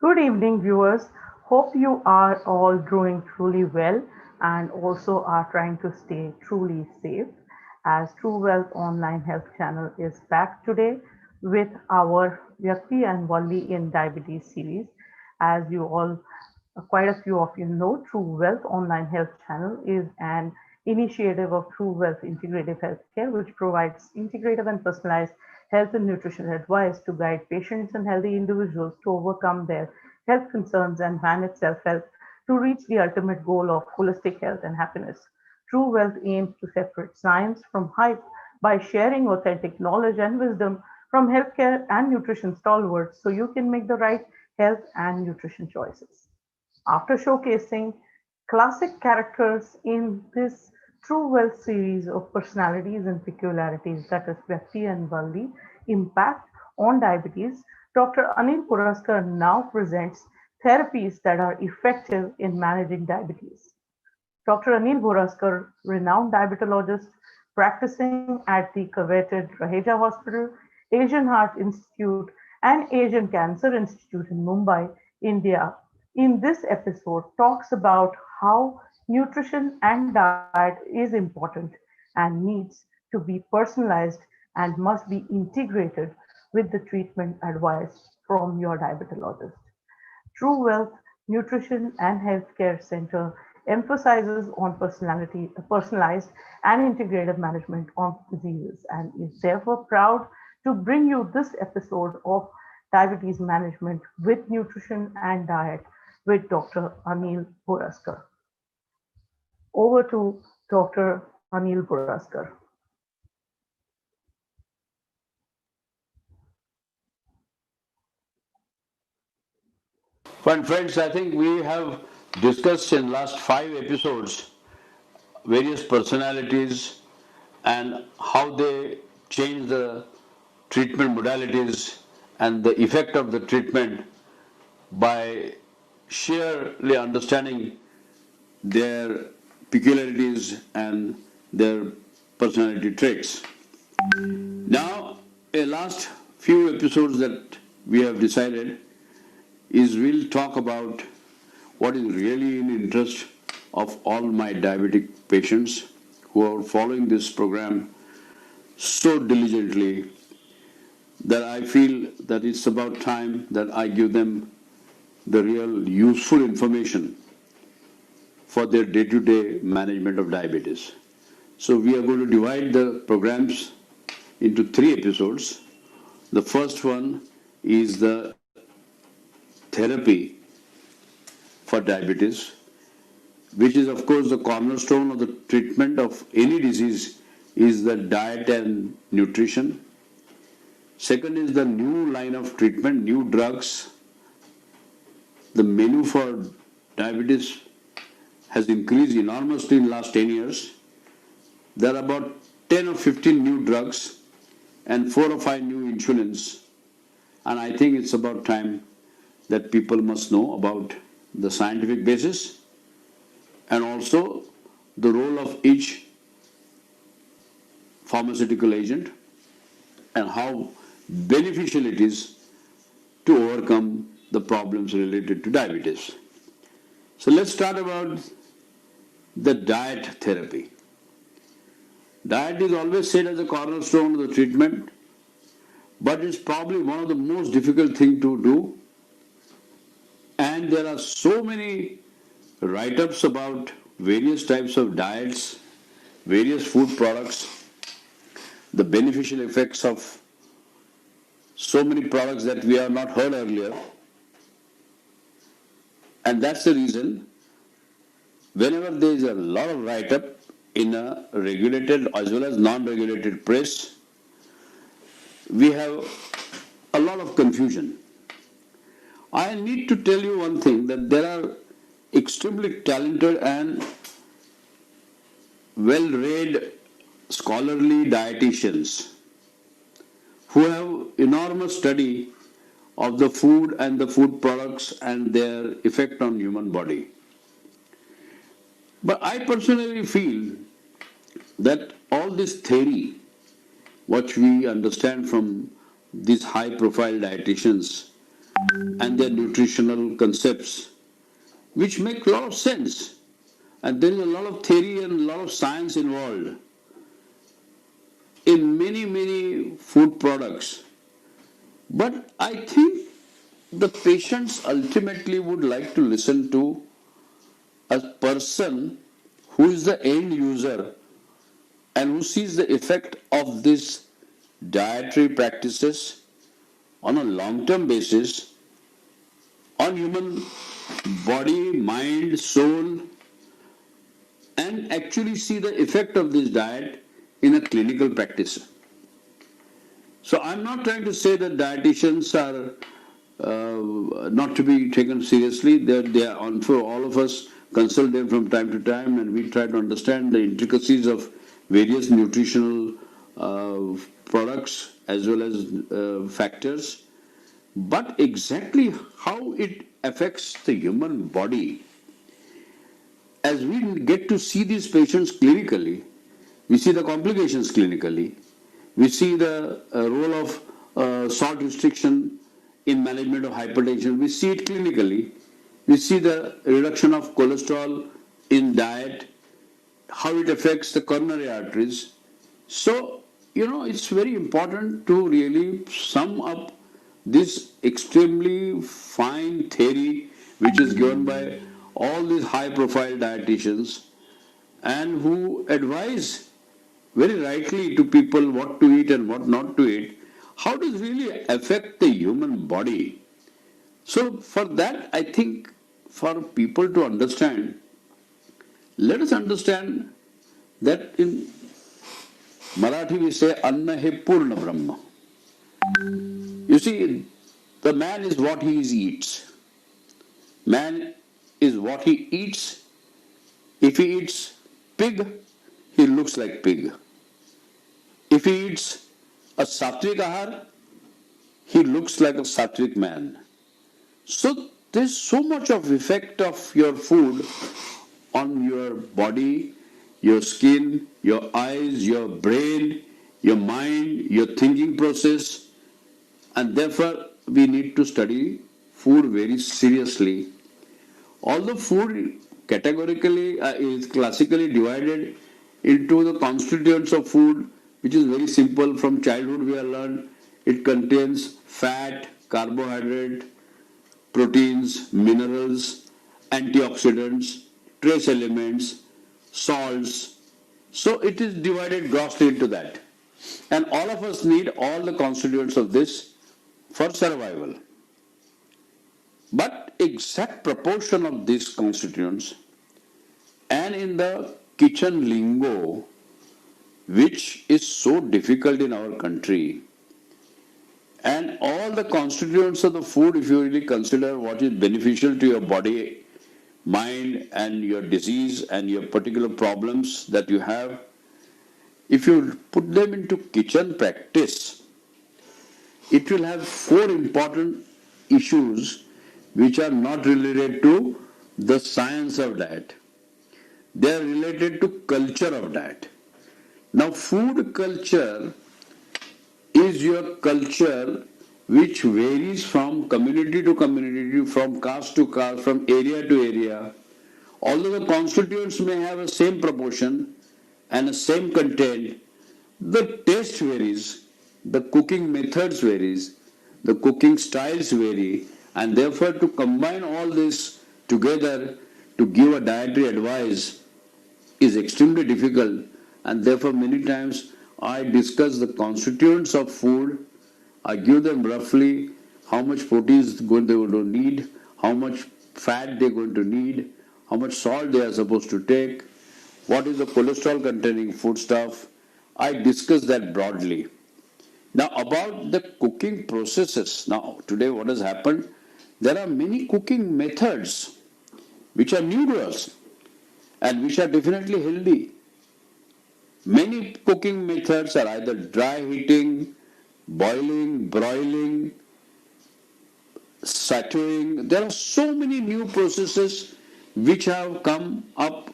Good evening, viewers. Hope you are all doing truly well and also are trying to stay truly safe. As True Wealth Online Health Channel is back today with our Vyakti and Wali in Diabetes series. As you all, quite a few of you know, True Wealth Online Health Channel is an initiative of True Wealth Integrative Healthcare, which provides integrative and personalized health and nutrition advice to guide patients and healthy individuals to overcome their health concerns and manage self-help to reach the ultimate goal of holistic health and happiness. True Wealth aims to separate science from hype by sharing authentic knowledge and wisdom from healthcare and nutrition stalwarts so you can make the right health and nutrition choices. After showcasing classic characters in this True Wealth series of personalities and peculiarities, that is Vyakti and Valli, impact on diabetes, Dr. Anil Bhoraskar now presents therapies that are effective in managing diabetes. Dr. Anil Bhoraskar, renowned diabetologist practicing at the coveted Raheja Hospital, Asian Heart Institute, and Asian Cancer Institute in Mumbai, India, in this episode talks about how nutrition and diet is important and needs to be personalized and must be integrated with the treatment advice from your diabetologist. True Wealth Nutrition and Healthcare Center emphasizes on personalized and integrative management of diseases and is therefore proud to bring you this episode of Diabetes Management with Nutrition and Diet with Dr. Anil Bhoraskar. Over to Dr. Anil Bhoraskar. Fine friends, I think we have discussed in last 5 episodes various personalities and how they change the treatment modalities and the effect of the treatment by sheerly understanding their peculiarities and their personality traits. Now, a last few episodes that we have decided is we'll talk about what is really in interest of all my diabetic patients who are following this program so diligently that I feel that it's about time that I give them the real useful information for their day-to-day management of diabetes. So we are going to divide the programs into 3 episodes. The first one is the therapy for diabetes, which is of course the cornerstone of the treatment of any disease is the diet and nutrition. Second is the new line of treatment, new drugs. The menu for diabetes has increased enormously in the last 10 years. There are about 10 or 15 new drugs and 4 or 5 new insulins. And I think it's about time that people must know about the scientific basis and also the role of each pharmaceutical agent and how beneficial it is to overcome the problems related to diabetes. So let's start about the diet therapy. Diet is always said as a cornerstone of the treatment, but it's probably one of the most difficult things to do. And there are so many write-ups about various types of diets, various food products, the beneficial effects of so many products that we have not heard earlier. And that's the reason whenever there is a lot of write-up in a regulated as well as non-regulated press, we have a lot of confusion. I need to tell you one thing, that there are extremely talented and well-read scholarly dietitians who have enormous study of the food and the food products and their effect on human body. But I personally feel that all this theory, what we understand from these high profile dietitians and their nutritional concepts, which make a lot of sense. And there is a lot of theory and a lot of science involved in many, many food products. But I think the patients ultimately would like to listen to a person who is the end user and who sees the effect of these dietary practices on a long term basis on human body, mind, soul, and actually see the effect of this diet in a clinical practice. So I'm not trying to say that dietitians are not to be taken seriously. They are on for all of us. Consult them from time to time, and we try to understand the intricacies of various nutritional products as well as factors. But exactly how it affects the human body, as we get to see these patients clinically, we see the complications clinically, we see the role of salt restriction in management of hypertension, we see it clinically, we see the reduction of cholesterol in diet, how it affects the coronary arteries. So, it's very important to really sum up this extremely fine theory which is given by all these high profile dietitians and who advise very rightly to people what to eat and what not to eat. How does really affect the human body? So, for that, I think for people to understand, let us understand that in Marathi we say Anna he Purna Brahma. You see, the man is what he eats. Man is what he eats. If he eats pig, he looks like pig. If he eats a sattvic ahar, he looks like a sattvic man. So there's so much of effect of your food on your body, your skin, your eyes, your brain, your mind, your thinking process, and therefore we need to study food very seriously. Although food categorically is classically divided into the constituents of food, which is very simple. From childhood we have learned it contains fat, carbohydrate, proteins, minerals, antioxidants, trace elements, salts. So it is divided grossly into that. And all of us need all the constituents of this for survival. But exact proportion of these constituents and in the kitchen lingo, which is so difficult in our country, and all the constituents of the food, if you really consider what is beneficial to your body, mind, and your disease and your particular problems that you have, if you put them into kitchen practice, it will have four important issues which are not related to the science of diet. They are related to culture of diet. Now, food culture is your culture which varies from community to community, from caste to caste, from area to area. Although the constituents may have a same proportion and a same content, the taste varies, the cooking methods varies, the cooking styles vary, and therefore to combine all this together to give a dietary advice is extremely difficult, and therefore many times I discuss the constituents of food. I give them roughly how much proteins they are going to need, how much fat they are going to need, how much salt they are supposed to take, what is the cholesterol containing foodstuff. I discuss that broadly. Now about the cooking processes. Now today what has happened? There are many cooking methods which are new to us and which are definitely healthy. Many cooking methods are either dry heating, boiling, broiling, sauteing. There are so many new processes which have come up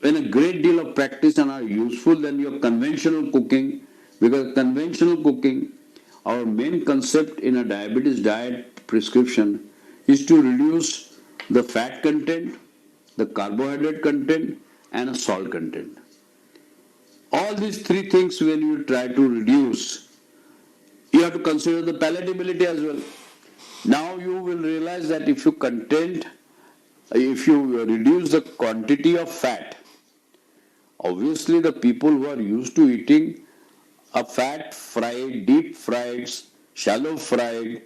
in a great deal of practice and are useful than your conventional cooking, because conventional cooking, our main concept in a diabetes diet prescription is to reduce the fat content, the carbohydrate content, and the salt content. All these three things, when you try to reduce, you have to consider the palatability as well. Now you will realize that if you reduce the quantity of fat, obviously the people who are used to eating a fat fried, deep fried, shallow fried,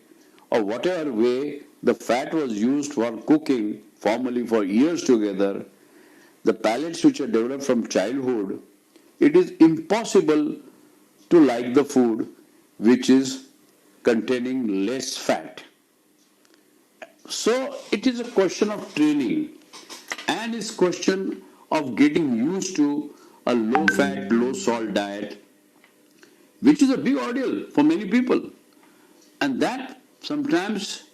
or whatever way the fat was used for cooking formerly for years together, the palates which are developed from childhood, it is impossible to like the food which is containing less fat. So it is a question of training, and it's question of getting used to a low fat, low salt diet, which is a big ordeal for many people. And that sometimes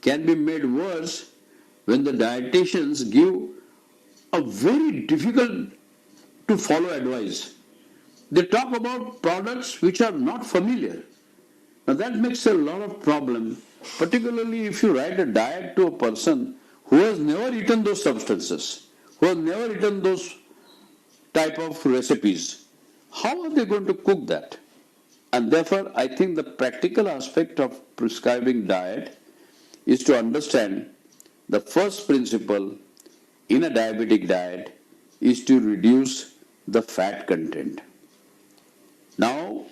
can be made worse when the dietitians give a very difficult to follow advice. They talk about products which are not familiar. Now that makes a lot of problem, particularly if you write a diet to a person who has never eaten those substances, who has never eaten those type of recipes. How are they going to cook that? And therefore, I think the practical aspect of prescribing diet is to understand the first principle in a diabetic diet is to reduce the fat content. Now,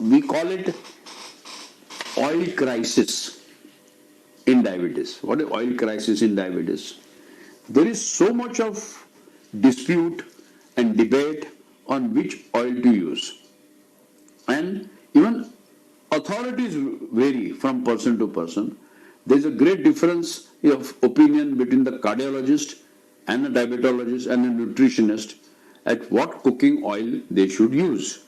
we call it oil crisis in diabetes. What is oil crisis in diabetes? There is so much of dispute and debate on which oil to use. And even authorities vary from person to person. There is a great difference of opinion between the cardiologist and a diabetologist and a nutritionist at what cooking oil they should use.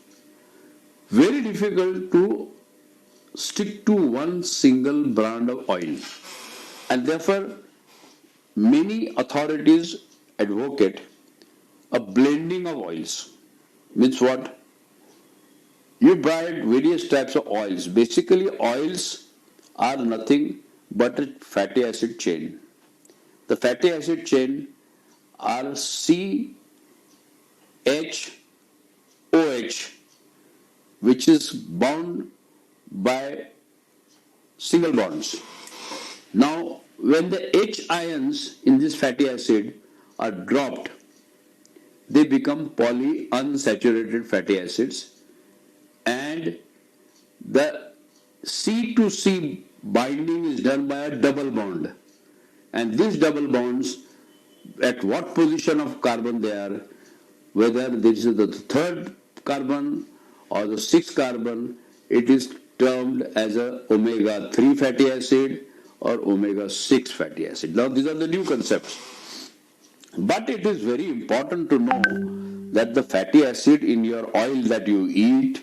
Very difficult to stick to one single brand of oil. And therefore, many authorities advocate a blending of oils. Means what? You buy various types of oils. Basically, oils are nothing but a fatty acid chain. The fatty acid chain are CHOH, which is bound by single bonds. Now, when the H ions in this fatty acid are dropped, they become polyunsaturated fatty acids, and the C to C binding is done by a double bond. And these double bonds, at what position of carbon they are, whether this is the third carbon or the sixth carbon, it is termed as a omega 3 fatty acid or omega 6 fatty acid. Now these are the new concepts. But it is very important to know that the fatty acid in your oil that you eat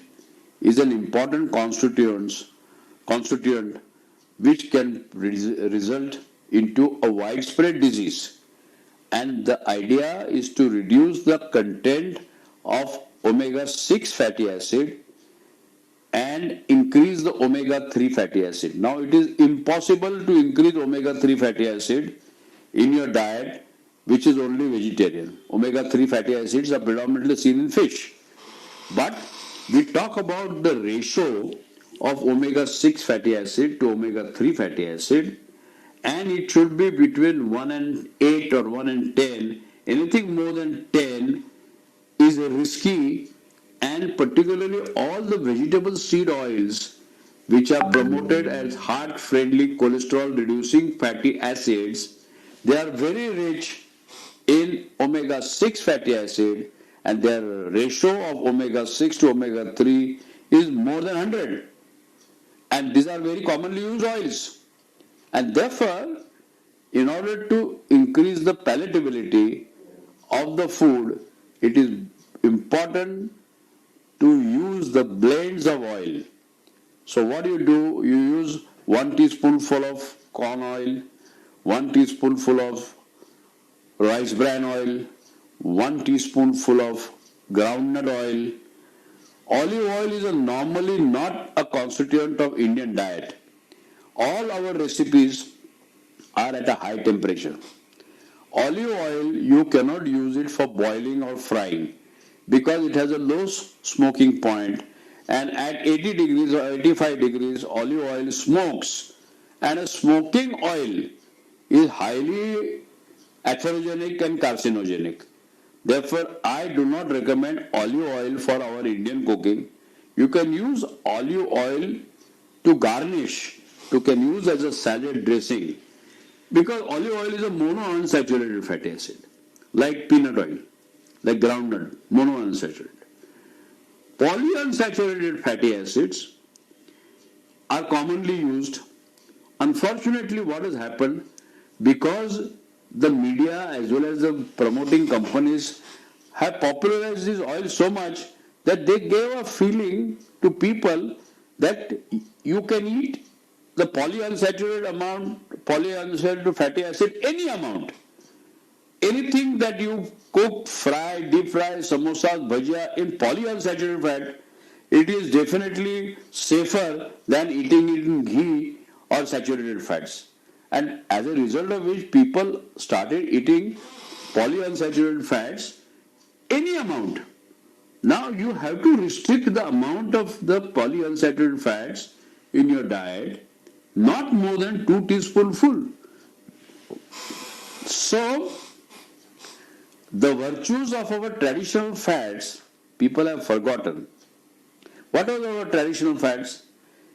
is an important constituent which can result into a widespread disease. And the idea is to reduce the content of omega 6 fatty acid and increase the omega 3 fatty acid. Now it is impossible to increase omega 3 fatty acid in your diet which is only vegetarian. Omega 3 fatty acids are predominantly seen in fish. But we talk about the ratio of omega 6 fatty acid to omega 3 fatty acid, and it should be between 1 and 8 or 1 and 10. Anything more than 10 is risky, and particularly all the vegetable seed oils which are promoted as heart friendly cholesterol reducing fatty acids, they are very rich in omega 6 fatty acid, and their ratio of omega 6 to omega 3 is more than 100. And these are very commonly used oils. And therefore, in order to increase the palatability of the food, it is important to use the blends of oil. So what do? You use 1 teaspoonful of corn oil, 1 teaspoonful of rice bran oil, 1 teaspoonful of groundnut oil. Olive oil is normally not a constituent of Indian diet. All our recipes are at a high temperature. Olive oil, you cannot use it for boiling or frying because it has a low smoking point, and at 80 degrees or 85 degrees olive oil smokes, and a smoking oil is highly atherogenic and carcinogenic. Therefore, I do not recommend olive oil for our Indian cooking. You can use olive oil to garnish, you can use as a salad dressing, because olive oil is a monounsaturated fatty acid, like peanut oil, like groundnut, monounsaturated. Polyunsaturated fatty acids are commonly used. Unfortunately, what has happened, because the media as well as the promoting companies have popularized this oil so much that they gave a feeling to people that you can eat the polyunsaturated fatty acid, any amount. Anything that you cook, fry, deep fry, samosas, bhajia in polyunsaturated fat, it is definitely safer than eating it in ghee or saturated fats. And as a result of which, people started eating polyunsaturated fats any amount. Now you have to restrict the amount of the polyunsaturated fats in your diet, not more than 2 teaspoonful. So the virtues of our traditional fats, people have forgotten. What was our traditional fats?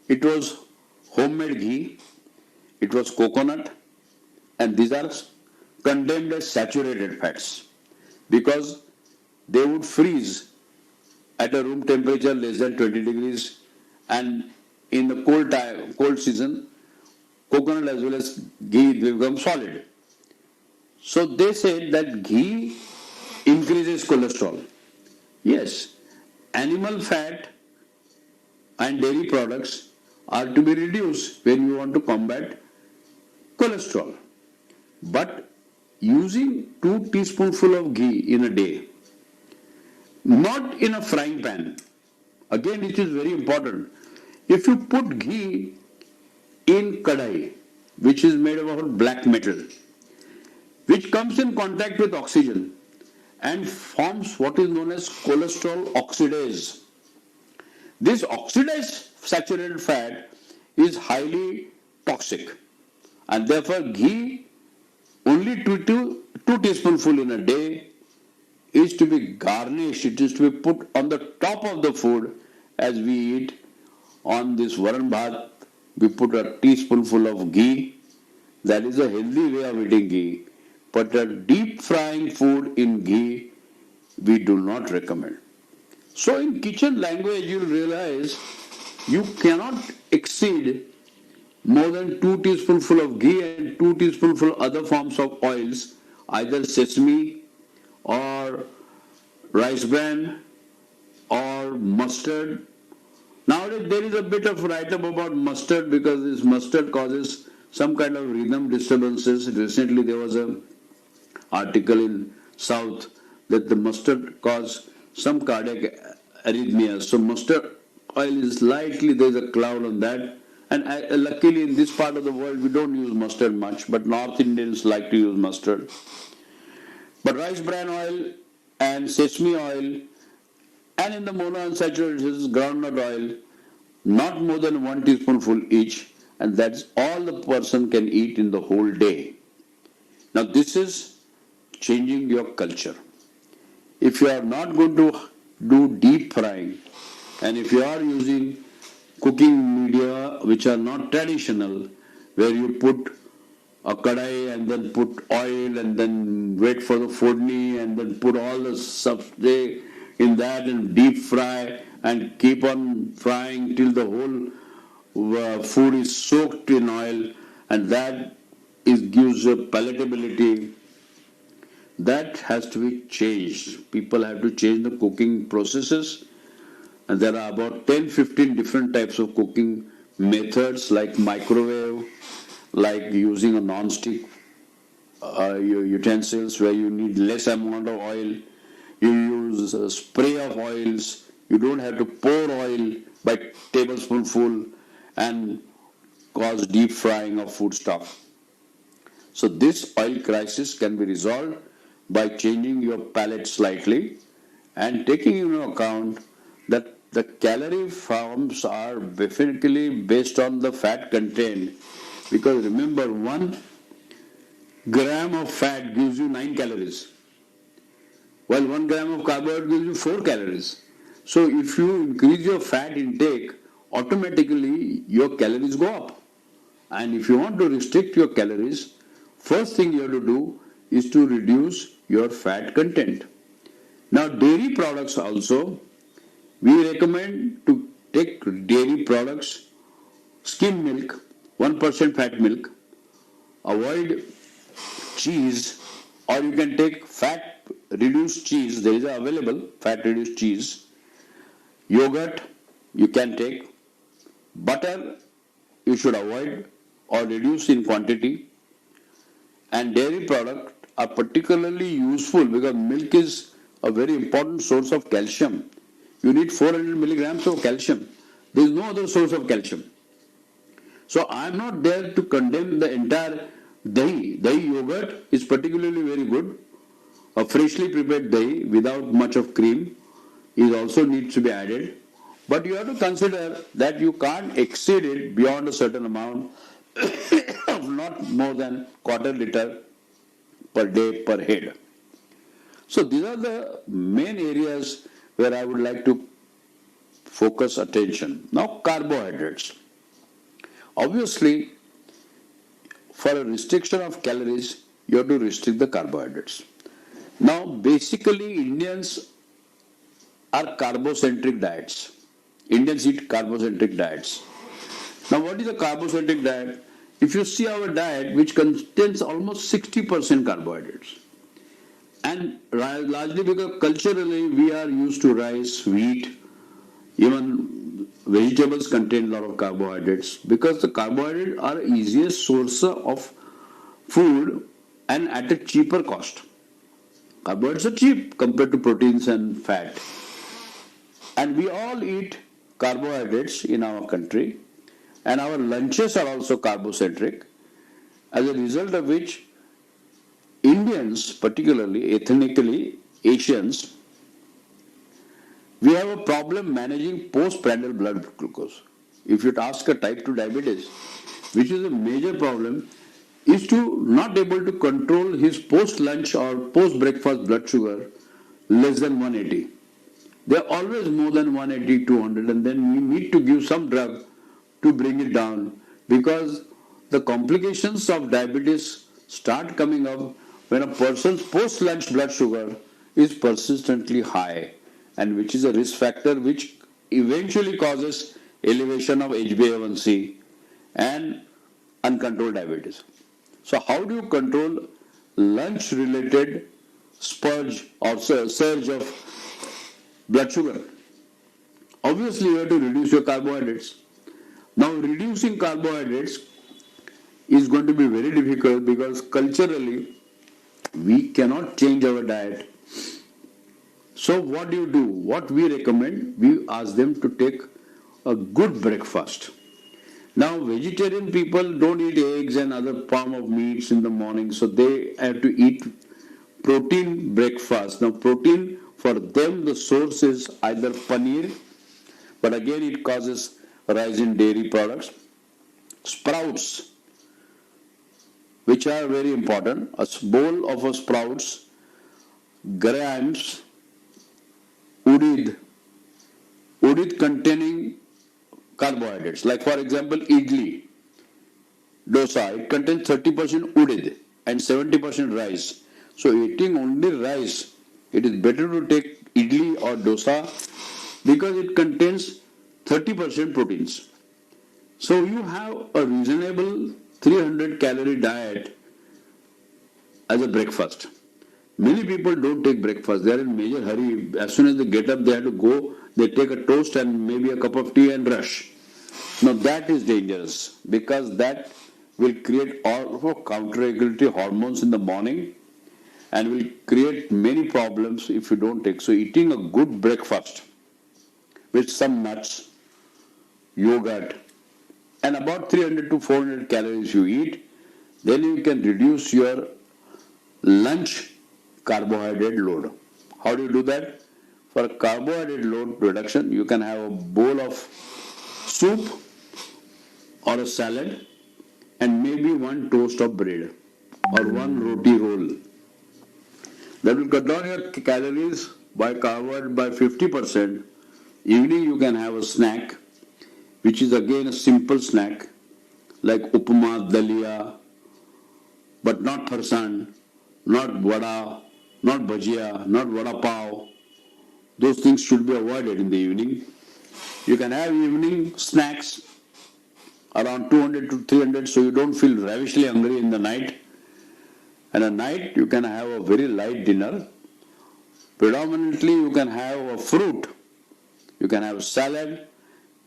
It was homemade ghee, it was coconut, and these are condemned as saturated fats because they would freeze at a room temperature less than 20 degrees, and in the cold season, coconut as well as ghee become solid. So they said that ghee increases cholesterol. Yes, animal fat and dairy products are to be reduced when you want to combat cholesterol. But using 2 teaspoonful of ghee in a day, not in a frying pan, again it is very important. If you put ghee in kadai, which is made of black metal, which comes in contact with oxygen and forms what is known as cholesterol oxidase. This oxidized saturated fat is highly toxic, and therefore ghee only 2 teaspoonful in a day is to be garnished, it is to be put on the top of the food as we eat on this varan bhat. We put a teaspoonful of ghee. That is a healthy way of eating ghee. But a deep frying food in ghee, we do not recommend. So in kitchen language, you'll realize you cannot exceed more than 2 teaspoonful of ghee and 2 teaspoonful other forms of oils, either sesame or rice bran or mustard. Nowadays there is a bit of write-up about mustard because this mustard causes some kind of rhythm disturbances. Recently there was a article in South that the mustard cause some cardiac arrhythmias. So mustard oil is slightly, there is a cloud on that. And luckily in this part of the world we don't use mustard much, but North Indians like to use mustard. But rice bran oil and sesame oil, and in the monounsaturated groundnut oil, not more than 1 teaspoonful each, and that's all the person can eat in the whole day. Now this is changing your culture. If you are not going to do deep frying, and if you are using cooking media which are not traditional, where you put a kadai and then put oil and then wait for the fodni and then put all the stuff in that and deep fry and keep on frying till the whole food is soaked in oil, and that gives a palatability. That has to be changed. People have to change the cooking processes, and there are about 10-15 different types of cooking methods, like microwave, like using a non-stick your utensils where you need less amount of oil. You use a spray of oils. You don't have to pour oil by tablespoonful and cause deep frying of food stuff. So this oil crisis can be resolved by changing your palate slightly and taking into account that the calorie forms are basically based on the fat content, because remember 1 gram of fat gives you 9 calories, while 1 gram of carbohydrate gives you 4 calories. So if you increase your fat intake, automatically your calories go up. And if you want to restrict your calories, first thing you have to do is to reduce your fat content. Now, dairy products also, we recommend to take dairy products, skim milk, 1% fat milk, avoid cheese, or you can take fat reduced cheese, there is available fat reduced cheese, yogurt, you can take, butter, you should avoid or reduce in quantity, and dairy products are particularly useful because milk is a very important source of calcium. You need 400 milligrams of calcium. There is no other source of calcium. So I am not there to condemn the entire dahi. Dahi yogurt is particularly very good. A freshly prepared dahi without much of cream is also needs to be added. But you have to consider that you can't exceed it beyond a certain amount of not more than quarter liter per day per head. So these are the main areas where I would like to focus attention. Now carbohydrates. Obviously, for a restriction of calories, you have to restrict the carbohydrates. Now basically Indians are carbocentric diets. Indians eat carbocentric diets. Now what is a carbocentric diet? If you see our diet, which contains almost 60% carbohydrates, and largely because culturally we are used to rice, wheat, even vegetables contain a lot of carbohydrates, because the carbohydrates are easiest source of food and at a cheaper cost. Carbohydrates are cheap compared to proteins and fat. And we all eat carbohydrates in our country, and our lunches are also carbocentric, as a result of which Indians, particularly ethnically Asians, we have a problem managing postprandial blood glucose. If you ask a type 2 diabetes, which is a major problem, is to not able to control his post-lunch or post-breakfast blood sugar less than 180. They are always more than 180, 200, and then we need to give some drug to bring it down, because the complications of diabetes start coming up when a person's post-lunch blood sugar is persistently high, and which is a risk factor which eventually causes elevation of HbA1c and uncontrolled diabetes. So how do you control lunch related spurge or surge of blood sugar? Obviously you have to reduce your carbohydrates. Now reducing carbohydrates is going to be very difficult because culturally we cannot change our diet. So what do you do? What we recommend, we ask them to take a good breakfast. Now vegetarian people don't eat eggs and other form of meats in the morning, so they have to eat protein breakfast. Now protein for them the source is either paneer, but again it causes rise in dairy products, sprouts, which are very important. A bowl of sprouts, grams, udid containing carbohydrates. Like for example, idli, dosa, it contains 30% udid and 70% rice. So eating only rice, it is better to take idli or dosa because it contains 30% proteins. So you have a reasonable 300 calorie diet as a breakfast. Many people don't take breakfast. They are in major hurry. As soon as they get up, they have to go. They take a toast and maybe a cup of tea and rush. Now that is dangerous because that will create all counter-regulatory hormones in the morning and will create many problems if you don't take. So eating a good breakfast with some nuts, yogurt, and about 300 to 400 calories you eat, then you can reduce your lunch carbohydrate load. How do you do that? For a carbohydrate load reduction, you can have a bowl of soup or a salad and maybe one toast of bread or one roti roll. That will cut down your calories by carbohydrate by 50%. Evening you can have a snack, which is again a simple snack like upma, dalia, but not farsan, not vada, not bhajia, not vada pav. Those things should be avoided in the evening. You can have evening snacks around 200 to 300 so you don't feel ravishly hungry in the night. And at night you can have a very light dinner. Predominantly you can have a fruit, you can have salad,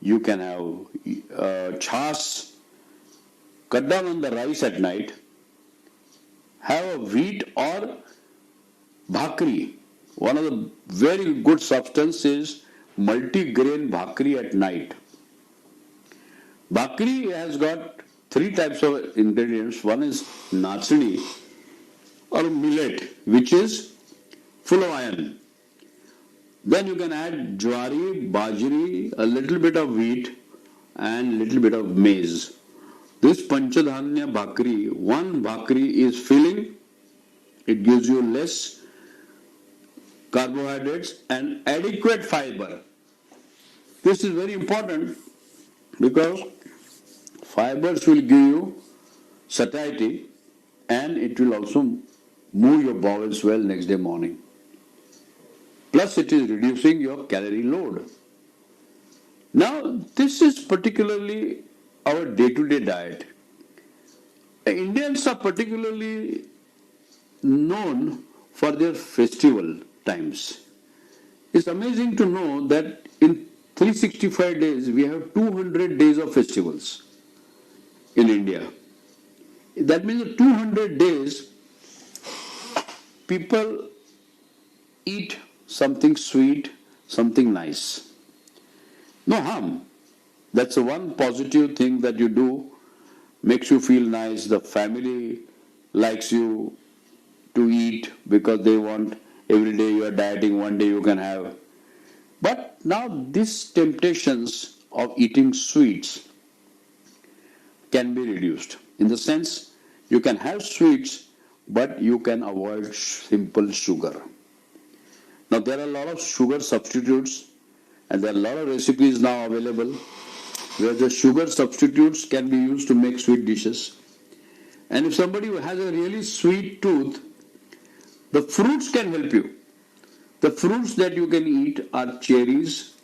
you can have chas. Cut down on the rice at night. Have a wheat or bhakri. One of the very good substance is multi-grain bhakri at night. Bhakri has got three types of ingredients. One is nachni or millet, which is full of iron. Then you can add jwari, bajri, a little bit of wheat and a little bit of maize. This panchadhanya bhakri, one bhakri is filling. It gives you less carbohydrates and adequate fiber. This is very important because fibers will give you satiety and it will also move your bowels well next day morning. Plus it is reducing your calorie load. Now this is particularly our day-to-day diet. Indians are particularly known for their festival times. It's amazing to know that in 365 days we have 200 days of festivals in India. That means that 200 days people eat something sweet, something nice. No harm. That's the one positive thing that you do, makes you feel nice. The family likes you to eat because they want every day you are dieting, one day you can have. But now these temptations of eating sweets can be reduced. In the sense, you can have sweets, but you can avoid simple sugar. Now there are a lot of sugar substitutes and there are a lot of recipes now available where the sugar substitutes can be used to make sweet dishes. And if somebody has a really sweet tooth, the fruits can help you. The fruits that you can eat are cherries,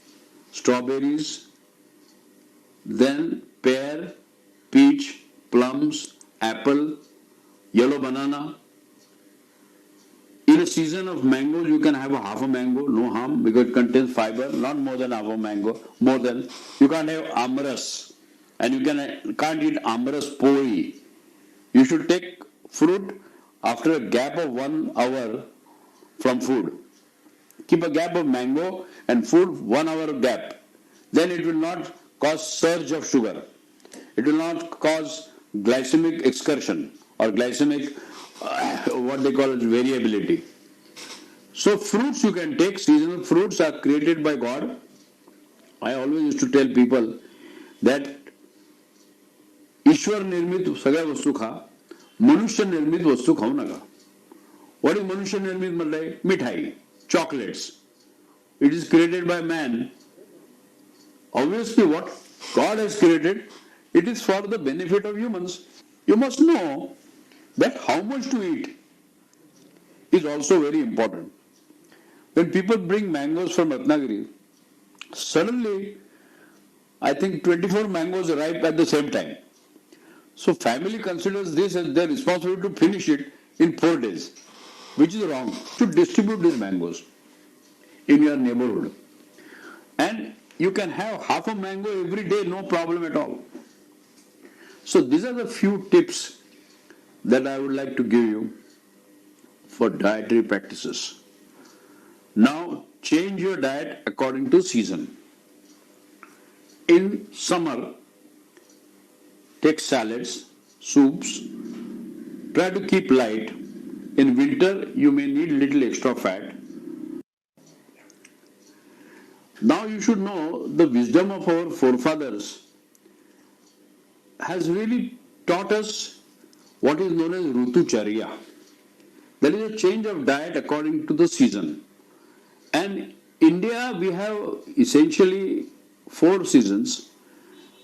strawberries, then pear, peach, plums, apple, yellow banana. In a season of mangoes, you can have a half a mango, no harm, because it contains fiber, not more than half a mango, more than. You can't have amras, and you can't eat amras poi. You should take fruit after a gap of 1 hour from food. Keep a gap of mango and food 1 hour gap. Then it will not cause surge of sugar. It will not cause glycemic excursion or glycemic, what they call it, variability. So fruits you can take, seasonal fruits are created by God. I always used to tell people that ईश्वर निर्मित सगळ्या वस्तू खा, मनुष्य निर्मित वस्तू खाऊ नका. What is मनुष्य निर्मित म्हटलंय? मिठाई, chocolates. It is created by man. Obviously what God has created, it is for the benefit of humans. You must know that how much to eat is also very important. When people bring mangoes from Ratnagiri, suddenly I think 24 mangoes ripe at the same time. So family considers this as their responsibility to finish it in 4 days, which is wrong. To distribute these mangoes in your neighborhood. And you can have half a mango every day, no problem at all. So these are the few tips that I would like to give you for dietary practices. Now, change your diet according to season. In summer, take salads, soups, try to keep light. In winter, you may need little extra fat. Now you should know the wisdom of our forefathers has really taught us what is known as Rutucharya. That is a change of diet according to the season. And India, we have essentially four seasons,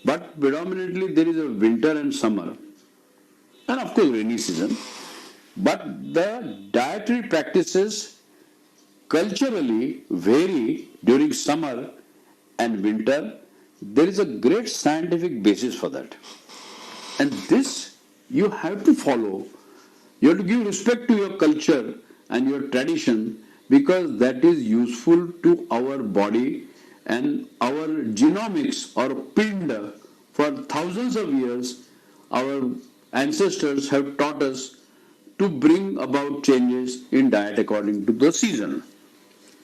but predominantly there is a winter and summer, and of course rainy season. But the dietary practices culturally vary during summer and winter. There is a great scientific basis for that. And this you have to follow. You have to give respect to your culture and your tradition because that is useful to our body and our genomics or pinda. For thousands of years, our ancestors have taught us to bring about changes in diet according to the season.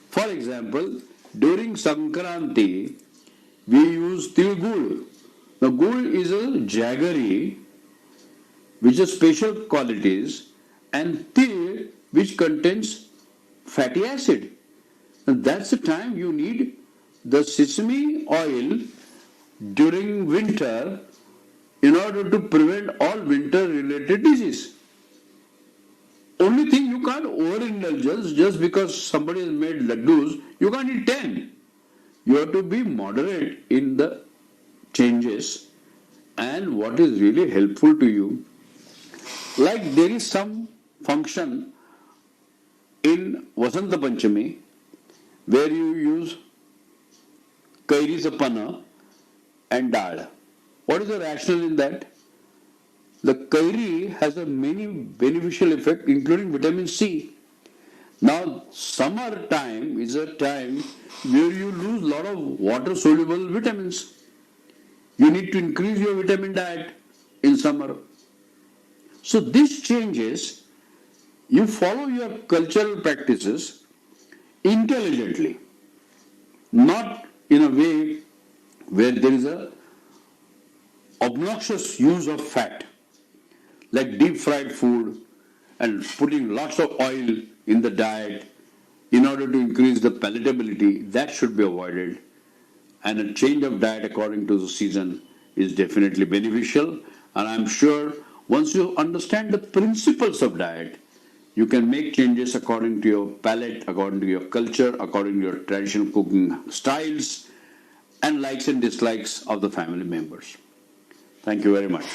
For example, during Sankranti, we use til gul. Now, gul is a jaggery which has special qualities, and til which contains fatty acid. And that's the time you need the sesame oil during winter in order to prevent all winter related disease. Only thing you can't overindulge just because somebody has made laddus, you can't eat 10. You have to be moderate in the changes and what is really helpful to you. Like there is some function in Vasanta Panchami where you use kairi sapana and dal. What is the rationale in that? The kairi has a many beneficial effect including vitamin C. Now summer time is a time where you lose a lot of water soluble vitamins. You need to increase your vitamin diet in summer. So this changes, you follow your cultural practices intelligently, not in a way where there is a obnoxious use of fat, like deep fried food and putting lots of oil in the diet in order to increase the palatability. That should be avoided. And a change of diet according to the season is definitely beneficial. And I'm sure once you understand the principles of diet, you can make changes according to your palate, according to your culture, according to your traditional cooking styles, and likes and dislikes of the family members. Thank you very much.